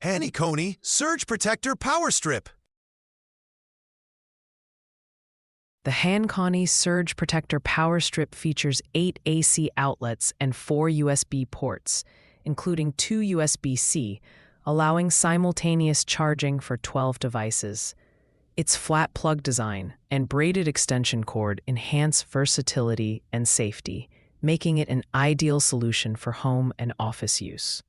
HANYCONY Surge Protector Power Strip. The HANYCONY Surge Protector Power Strip features 8 AC outlets and 4 USB ports, including 2 USB-C, allowing simultaneous charging for 12 devices. Its flat plug design and braided extension cord enhance versatility and safety, making it an ideal solution for home and office use.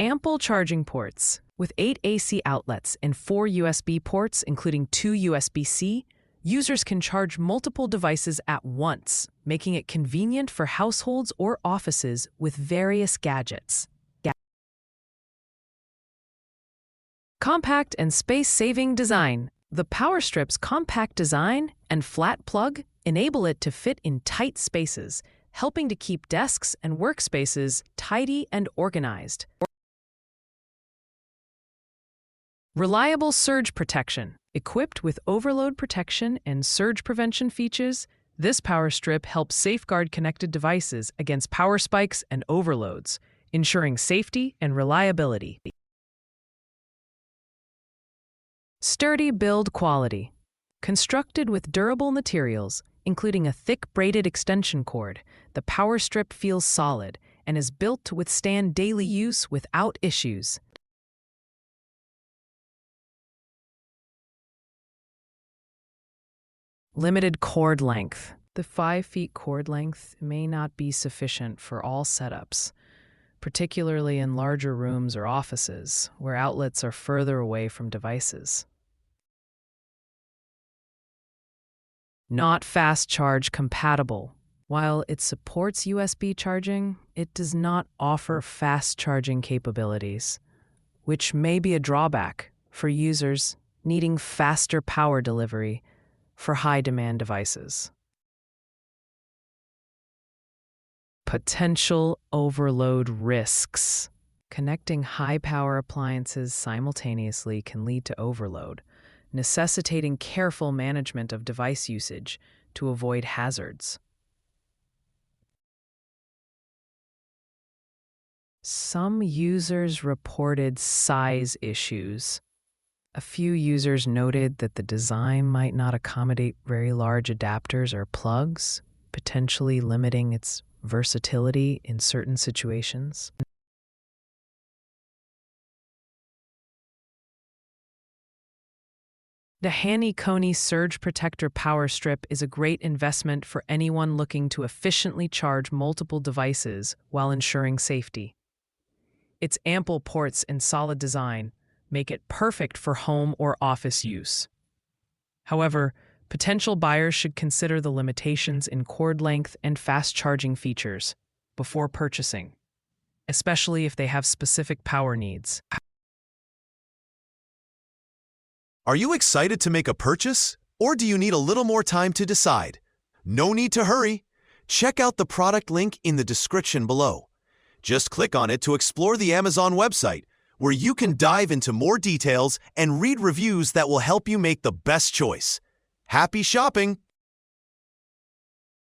Ample charging ports. With 8 AC outlets and 4 USB ports, including 2 USB-C, users can charge multiple devices at once, making it convenient for households or offices with various gadgets. Compact and space-saving design. The Power Strip's compact design and flat plug enable it to fit in tight spaces, helping to keep desks and workspaces tidy and organized. Reliable surge protection. Equipped with overload protection and surge prevention features, this power strip helps safeguard connected devices against power spikes and overloads, ensuring safety and reliability. Sturdy build quality. Constructed with durable materials, including a thick braided extension cord, the power strip feels solid and is built to withstand daily use without issues. Limited cord length. The 5 feet cord length may not be sufficient for all setups, particularly in larger rooms or offices where outlets are further away from devices. Not fast charge compatible. While it supports USB charging, it does not offer fast charging capabilities, which may be a drawback for users needing faster power delivery for high-demand devices. Potential overload risks. Connecting high-power appliances simultaneously can lead to overload, necessitating careful management of device usage to avoid hazards. Some users reported size issues. A few users noted that the design might not accommodate very large adapters or plugs, potentially limiting its versatility in certain situations. The HANYCONY Surge Protector Power Strip is a great investment for anyone looking to efficiently charge multiple devices while ensuring safety. Its ample ports and solid design make it perfect for home or office use. However, potential buyers should consider the limitations in cord length and fast charging features before purchasing, especially if they have specific power needs. Are you excited to make a purchase, or do you need a little more time to decide? No need to hurry. Check out the product link in the description below. Just click on it to explore the Amazon website, where you can dive into more details and read reviews that will help you make the best choice. Happy shopping!